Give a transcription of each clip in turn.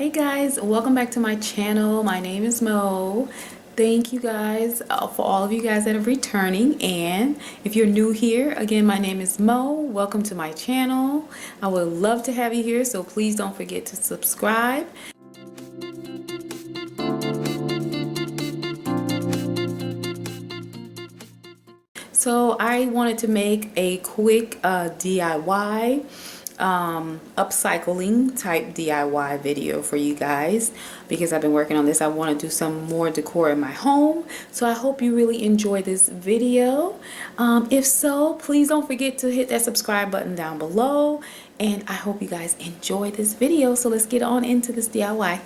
Hey guys, welcome back to my channel. My name is Mo. Thank you guys for all of you guys that are returning, and if you're new here, again, my name is Mo. Welcome to my channel. I would love to have you here, so please don't forget to subscribe. So I wanted to make a quick DIY upcycling type DIY video for you guys because I've been working on this. I want to do some more decor in my home, so I hope you really enjoy this video. If so, please don't forget to hit that subscribe button down below, and I hope you guys enjoy this video. So let's get on into this DIY.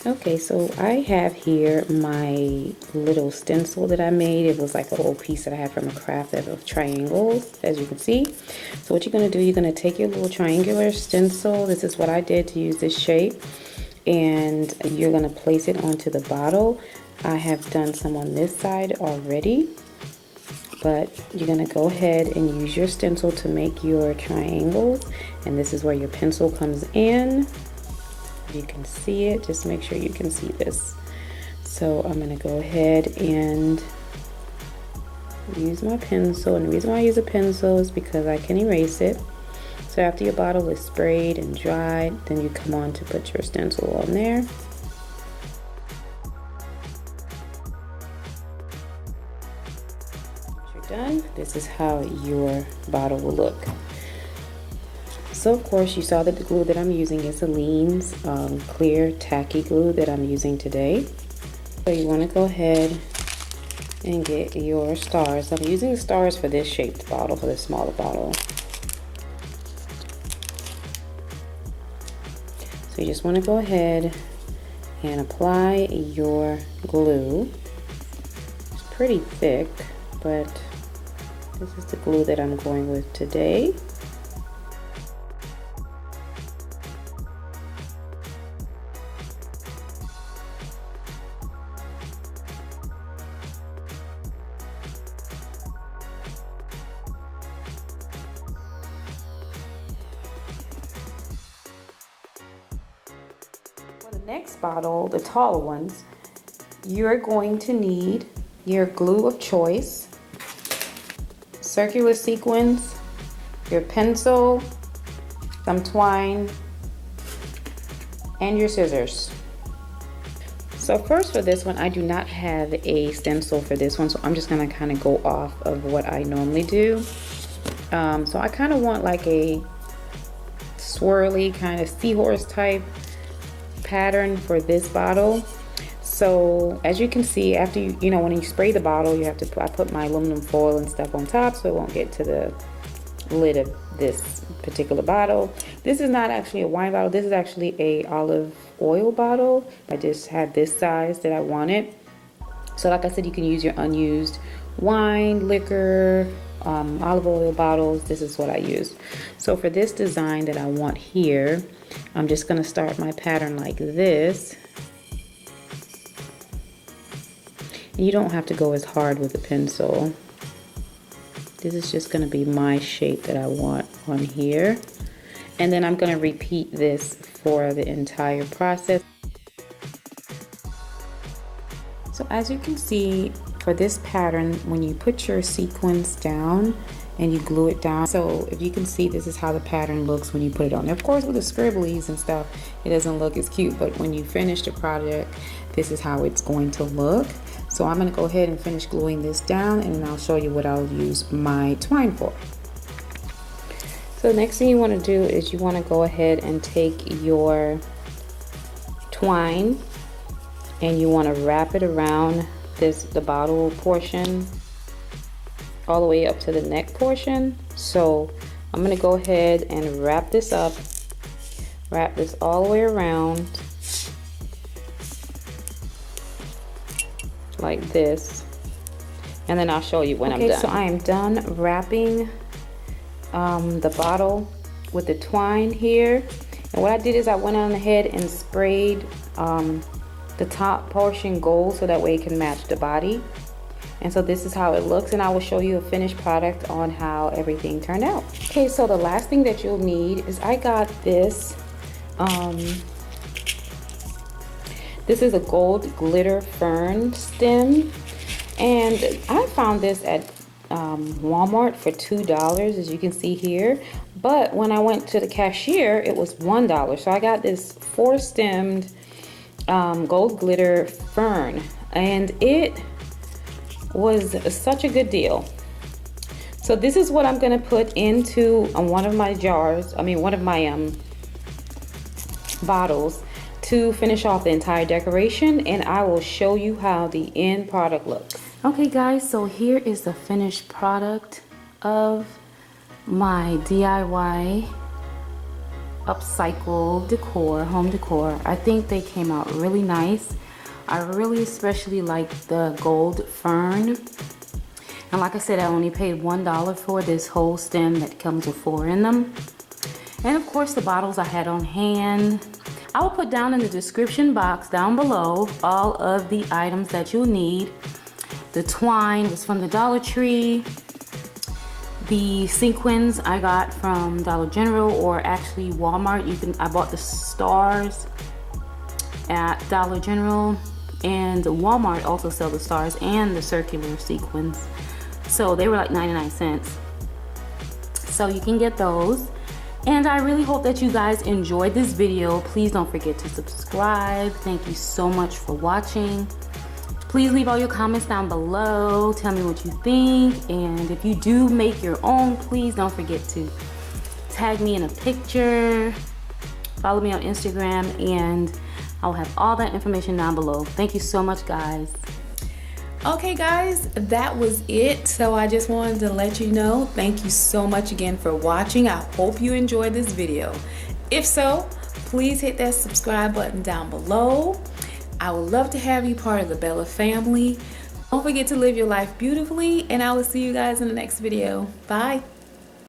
Okay, so I have here my little stencil that I made. It was like a little piece that I had from a craft of triangles, as you can see. So what you're going to do, you're going to take your little triangular stencil. This is what I did to use this shape. And you're going to place it onto the bottle. I have done some on this side already. But you're going to go ahead and use your stencil to make your triangles. And this is where your pencil comes in. You can see it, just make sure you can see this. So I'm going to go ahead and use my pencil, and the reason why I use a pencil is because I can erase it. So after your bottle is sprayed and dried, then you come on to put your stencil on there. Once you're done, this is how your bottle will look. So of course you saw that the glue that I'm using is Aleene's clear tacky glue that I'm using today. So you want to go ahead and get your stars. I'm using the stars for this shaped bottle, for this smaller bottle. So you just want to go ahead and apply your glue. It's pretty thick, but this is the glue that I'm going with today. Next bottle, the taller ones, you're going to need your glue of choice, circular sequins, your pencil, some twine, and your scissors. So first for this one, I do not have a stencil for this one, so I'm just going to kind of go off of what I normally do. So I kind of want like a swirly kind of seahorse type pattern for this bottle. So as you can see, after you know when you spray the bottle, you have to I put my aluminum foil and stuff on top so it won't get to the lid of this particular bottle. This is not actually a wine bottle, this is actually a olive oil bottle. I just had this size that I wanted. So like I said, you can use your unused wine, liquor, olive oil bottles. This is what I used. So for this design that I want here, I'm just going to start my pattern like this. You don't have to go as hard with the pencil. This is just going to be my shape that I want on here. And then I'm going to repeat this for the entire process. So as you can see, for this pattern, when you put your sequins down and you glue it down, so if you can see, this is how the pattern looks when you put it on. Of course, with the scribblies and stuff, it doesn't look as cute, but when you finish the project, this is how it's going to look. So I'm going to go ahead and finish gluing this down, and then I'll show you what I'll use my twine for. So the next thing you want to do is you want to go ahead and take your twine and you want to wrap it around the bottle portion all the way up to the neck portion. So I'm going to go ahead and wrap this up, wrap this all the way around like this, and then I'll show you when I'm done. So I am done wrapping the bottle with the twine here, and what I did is I went on ahead and sprayed the top portion gold so that way it can match the body. And so this is how it looks, and I will show you a finished product on how everything turned out. Okay, so the last thing that you'll need is I got this. This is a gold glitter fern stem, and I found this at Walmart for $2, as you can see here. But when I went to the cashier, it was $1. So I got this 4-stemmed gold glitter fern, and it was such a good deal. So this is what I'm gonna put into one of my jars, one of my bottles, to finish off the entire decoration, and I will show you how the end product looks. Okay guys, so here is the finished product of my DIY upcycle decor, home decor. I think they came out really nice. I really especially like the gold fern. And like I said, I only paid $1 for this whole stem that comes with 4 in them. And of course the bottles I had on hand. I will put down in the description box down below all of the items that you'll need. The twine was from the Dollar Tree. The sequins I got from Dollar General, or actually Walmart. I bought the stars at Dollar General, and Walmart also sell the stars and the circular sequins. So they were like 99 cents. So you can get those. And I really hope that you guys enjoyed this video. Please don't forget to subscribe. Thank you so much for watching. Please leave all your comments down below. Tell me what you think. And if you do make your own, please don't forget to tag me in a picture. Follow me on Instagram, and I'll have all that information down below. Thank you so much, guys. Okay guys, that was it. So I just wanted to let you know, thank you so much again for watching. I hope you enjoyed this video. If so, please hit that subscribe button down below. I would love to have you part of the Bella family. Don't forget to live your life beautifully, and I will see you guys in the next video. Bye.